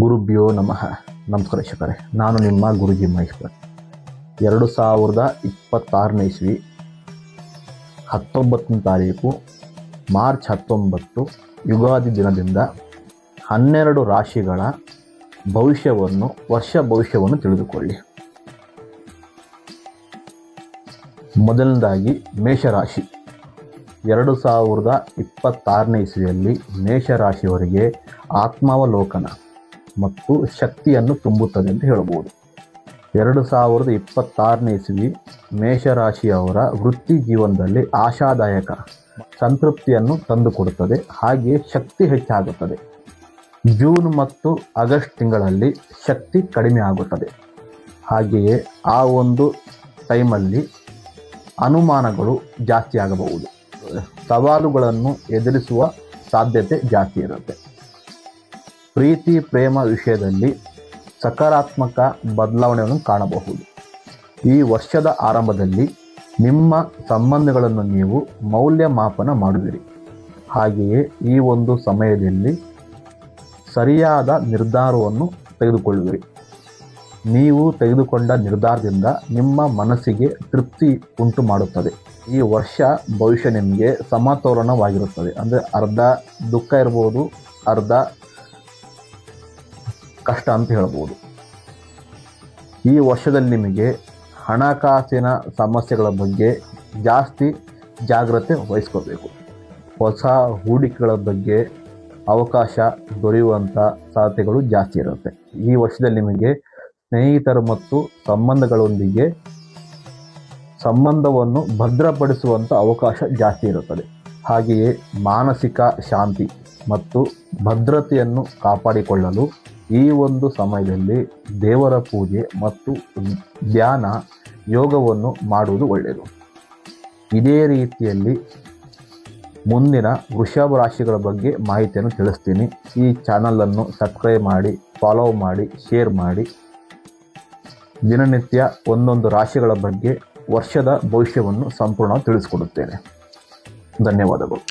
ಗುರುಭ್ಯೋ ನಮಃ. ನಮಸ್ಕಾರ ವೀಕ್ಷಕರೇ, ನಾನು ನಿಮ್ಮ ಗುರುಜಿ ಮಹೇಶ್ವರ್. 2026ನೇ ಇಸ್ವಿ 19ನೇ ತಾರೀಕು ಮಾರ್ಚ್ 19 ಯುಗಾದಿ ದಿನದಿಂದ 12 ರಾಶಿಗಳ ವರ್ಷ ಭವಿಷ್ಯವನ್ನು ತಿಳಿದುಕೊಳ್ಳಿ. ಮೊದಲನೇದಾಗಿ ಮೇಷರಾಶಿ. 2026ನೇ ಇಸ್ವಿಯಲ್ಲಿ ಮೇಷರಾಶಿಯವರಿಗೆ ಆತ್ಮಾವಲೋಕನ ಮತ್ತು ಶಕ್ತಿಯನ್ನು ತುಂಬುತ್ತದೆ ಅಂತ ಹೇಳಬಹುದು. 2026ನೇ ಇಸ್ವಿ ಮೇಷರಾಶಿಯವರ ವೃತ್ತಿ ಜೀವನದಲ್ಲಿ ಆಶಾದಾಯಕ ಸಂತೃಪ್ತಿಯನ್ನು ತಂದುಕೊಡುತ್ತದೆ, ಹಾಗೆಯೇ ಶಕ್ತಿ ಹೆಚ್ಚಾಗುತ್ತದೆ. ಜೂನ್ ಮತ್ತು ಆಗಸ್ಟ್ ತಿಂಗಳಲ್ಲಿ ಶಕ್ತಿ ಕಡಿಮೆ ಆಗುತ್ತದೆ. ಹಾಗೆಯೇ ಆ ಒಂದು ಟೈಮಲ್ಲಿ ಅನುಮಾನಗಳು ಜಾಸ್ತಿ ಆಗಬಹುದು. ಸವಾಲುಗಳನ್ನು ಎದುರಿಸುವ ಸಾಧ್ಯತೆ ಜಾಸ್ತಿ ಇರುತ್ತೆ. ಪ್ರೀತಿ ಪ್ರೇಮ ವಿಷಯದಲ್ಲಿ ಸಕಾರಾತ್ಮಕ ಬದಲಾವಣೆಯನ್ನು ಕಾಣಬಹುದು. ಈ ವರ್ಷದ ಆರಂಭದಲ್ಲಿ ನಿಮ್ಮ ಸಂಬಂಧಗಳನ್ನು ನೀವು ಮೌಲ್ಯಮಾಪನ ಮಾಡುವಿರಿ. ಹಾಗೆಯೇ ಈ ಒಂದು ಸಮಯದಲ್ಲಿ ಸರಿಯಾದ ನಿರ್ಧಾರವನ್ನು ತೆಗೆದುಕೊಳ್ಳುವಿರಿ. ನೀವು ತೆಗೆದುಕೊಂಡ ನಿರ್ಧಾರದಿಂದ ನಿಮ್ಮ ಮನಸ್ಸಿಗೆ ತೃಪ್ತಿ ಉಂಟು ಮಾಡುತ್ತದೆ. ಈ ವರ್ಷ ಭವಿಷ್ಯ ನಿಮಗೆ ಸಮತೋಲನವಾಗಿರುತ್ತದೆ. ಅಂದರೆ ಅರ್ಧ ದುಃಖ ಇರ್ಬೋದು, ಅರ್ಧ ಕಷ್ಟ ಅಂತ ಹೇಳ್ಬೋದು. ಈ ವರ್ಷದಲ್ಲಿ ನಿಮಗೆ ಹಣಕಾಸಿನ ಸಮಸ್ಯೆಗಳ ಬಗ್ಗೆ ಜಾಸ್ತಿ ಜಾಗ್ರತೆ ವಹಿಸ್ಕೋಬೇಕು. ಹೊಸ ಹೂಡಿಕೆಗಳ ಬಗ್ಗೆ ಅವಕಾಶ ದೊರೆಯುವಂಥ ಸಾಧ್ಯತೆಗಳು ಜಾಸ್ತಿ ಇರುತ್ತೆ. ಈ ವರ್ಷದಲ್ಲಿ ನಿಮಗೆ ಸ್ನೇಹಿತರು ಮತ್ತು ಸಂಬಂಧಗಳೊಂದಿಗೆ ಸಂಬಂಧವನ್ನು ಭದ್ರಪಡಿಸುವಂಥ ಅವಕಾಶ ಜಾಸ್ತಿ ಇರುತ್ತದೆ. ಹಾಗೆಯೇ ಮಾನಸಿಕ ಶಾಂತಿ ಮತ್ತು ಭದ್ರತೆಯನ್ನು ಕಾಪಾಡಿಕೊಳ್ಳಲು ಈ ಒಂದು ಸಮಯದಲ್ಲಿ ದೇವರ ಪೂಜೆ ಮತ್ತು ಧ್ಯಾನ ಯೋಗವನ್ನು ಮಾಡುವುದು ಒಳ್ಳೆಯದು. ಇದೇ ರೀತಿಯಲ್ಲಿ ಮುಂದಿನ ವೃಷಭ ರಾಶಿಗಳ ಬಗ್ಗೆ ಮಾಹಿತಿಯನ್ನು ತಿಳಿಸ್ತೀನಿ. ಈ ಚಾನಲನ್ನು ಸಬ್ಸ್ಕ್ರೈಬ್ ಮಾಡಿ, ಫಾಲೋ ಮಾಡಿ, ಶೇರ್ ಮಾಡಿ. ದಿನನಿತ್ಯ ಒಂದೊಂದು ರಾಶಿಗಳ ಬಗ್ಗೆ ವರ್ಷದ ಭವಿಷ್ಯವನ್ನು ಸಂಪೂರ್ಣ ತಿಳಿಸಿಕೊಡುತ್ತೇನೆ. ಧನ್ಯವಾದಗಳು.